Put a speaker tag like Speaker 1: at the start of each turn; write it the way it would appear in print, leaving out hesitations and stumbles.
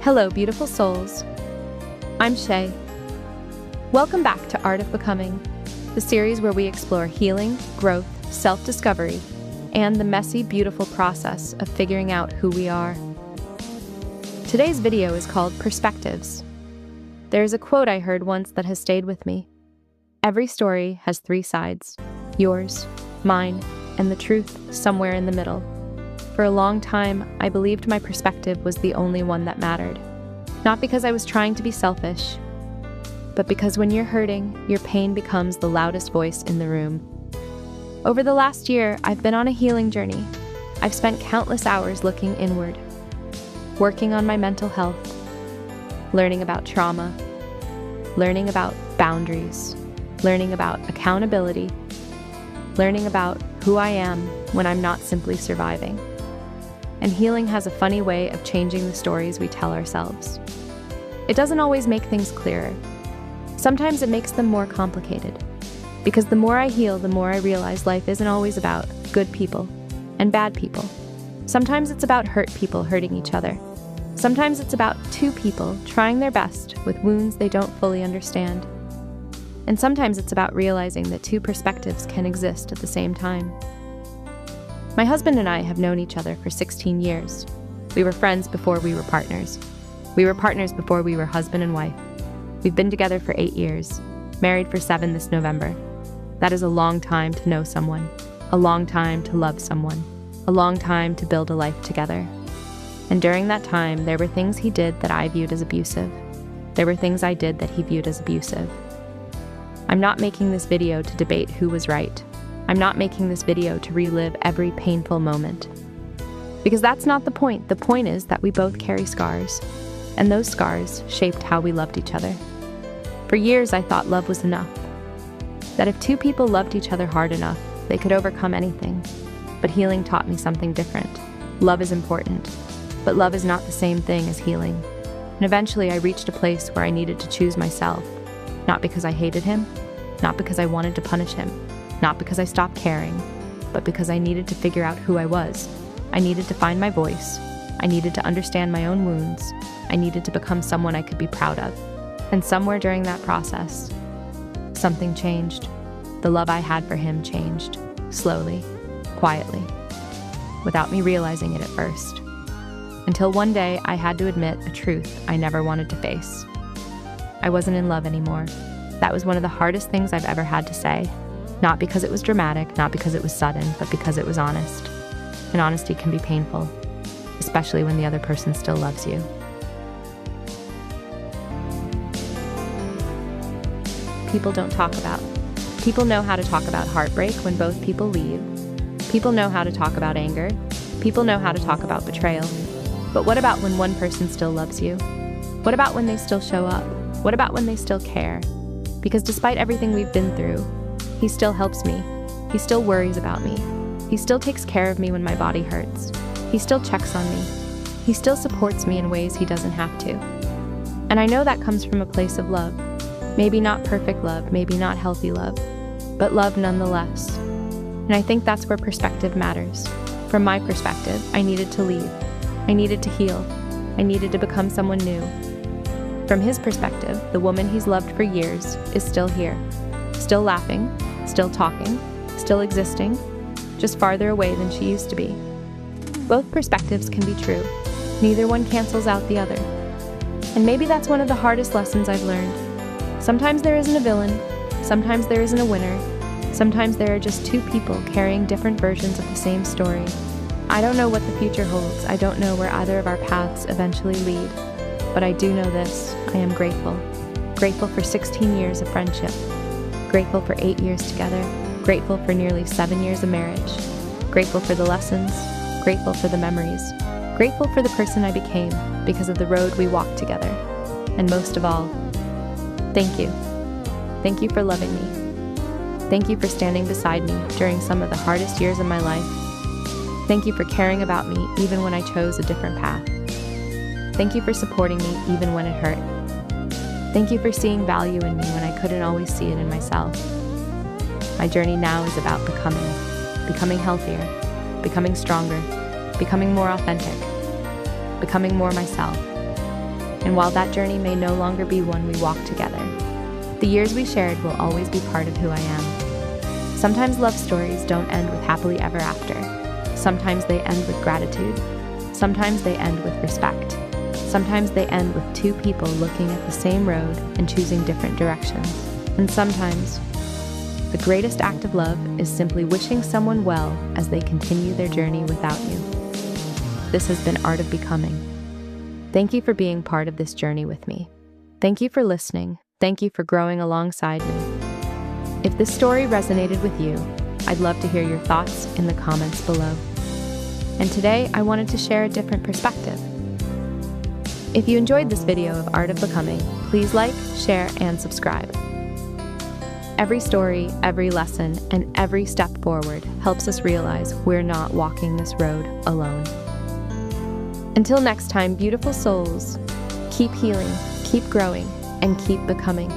Speaker 1: Hello, beautiful souls. I'm Shay. Welcome back to Art of Becoming, the series where we explore healing, growth, self-discovery, and the messy, beautiful process of figuring out who we are. Today's video is called Perspectives. There's a quote I heard once that has stayed with me. Every story has three sides: yours, mine, and the truth somewhere in the middle. For a long time, I believed my perspective was the only one that mattered. Not because I was trying to be selfish, but because when you're hurting, your pain becomes the loudest voice in the room. Over the last year, I've been on a healing journey. I've spent countless hours looking inward, working on my mental health, learning about trauma, learning about boundaries, learning about accountability, learning about who I am when I'm not simply surviving. And healing has a funny way of changing the stories we tell ourselves. It doesn't always make things clearer. Sometimes it makes them more complicated. Because the more I heal, the more I realize life isn't always about good people and bad people. Sometimes it's about hurt people hurting each other. Sometimes it's about two people trying their best with wounds they don't fully understand. And sometimes it's about realizing that two perspectives can exist at the same time. My husband and I have known each other for 16 years. We were friends before we were partners. We were partners before we were husband and wife. We've been together for 8 years, married for 7 this November. That is a long time to know someone, a long time to love someone, a long time to build a life together. And during that time, there were things he did that I viewed as abusive. There were things I did that he viewed as abusive. I'm not making this video to debate who was right. I'm not making this video to relive every painful moment. Because that's not the point. The point is that we both carry scars, and those scars shaped how we loved each other. For years, I thought love was enough. That if two people loved each other hard enough, they could overcome anything. But healing taught me something different. Love is important, but love is not the same thing as healing. And eventually, I reached a place where I needed to choose myself. Not because I hated him, not because I wanted to punish him, not because I stopped caring, but because I needed to figure out who I was. I needed to find my voice. I needed to understand my own wounds. I needed to become someone I could be proud of. And somewhere during that process, something changed. The love I had for him changed, slowly, quietly, without me realizing it at first. Until one day, I had to admit a truth I never wanted to face. I wasn't in love anymore. That was one of the hardest things I've ever had to say. Not because it was dramatic, not because it was sudden, but because it was honest. And honesty can be painful, especially when the other person still loves you. People don't talk about. People know how to talk about heartbreak when both people leave. People know how to talk about anger. People know how to talk about betrayal. But what about when one person still loves you? What about when they still show up? What about when they still care? Because despite everything we've been through, he still helps me. He still worries about me. He still takes care of me when my body hurts. He still checks on me. He still supports me in ways he doesn't have to. And I know that comes from a place of love. Maybe not perfect love, maybe not healthy love, but love nonetheless. And I think that's where perspective matters. From my perspective, I needed to leave. I needed to heal. I needed to become someone new. From his perspective, the woman he's loved for years is still here. Still laughing, still talking, still existing, just farther away than she used to be. Both perspectives can be true. Neither one cancels out the other. And maybe that's one of the hardest lessons I've learned. Sometimes there isn't a villain. Sometimes there isn't a winner. Sometimes there are just two people carrying different versions of the same story. I don't know what the future holds. I don't know where either of our paths eventually lead. But I do know this. I am grateful. Grateful for 16 years of friendship. Grateful for 8 years together. Grateful for nearly 7 years of marriage. Grateful for the lessons. Grateful for the memories. Grateful for the person I became because of the road we walked together. And most of all, thank you. Thank you for loving me. Thank you for standing beside me during some of the hardest years of my life. Thank you for caring about me even when I chose a different path. Thank you for supporting me even when it hurt. Thank you for seeing value in me when I couldn't always see it in myself. My journey now is about becoming healthier, becoming stronger, becoming more authentic, becoming more myself, And while that journey may no longer be one we walk together, the years we shared will always be part of who I am. Sometimes love stories don't end with happily ever after. Sometimes they end with gratitude. Sometimes they end with respect. Sometimes they end with two people looking at the same road and choosing different directions. And sometimes, the greatest act of love is simply wishing someone well as they continue their journey without you. This has been Art of Becoming. Thank you for being part of this journey with me. Thank you for listening. Thank you for growing alongside me. If this story resonated with you, I'd love to hear your thoughts in the comments below. And today, I wanted to share a different perspective. If you enjoyed this video of Art of Becoming, please like, share, and subscribe. Every story, every lesson, and every step forward helps us realize we're not walking this road alone. Until next time, beautiful souls, keep healing, keep growing, and keep becoming.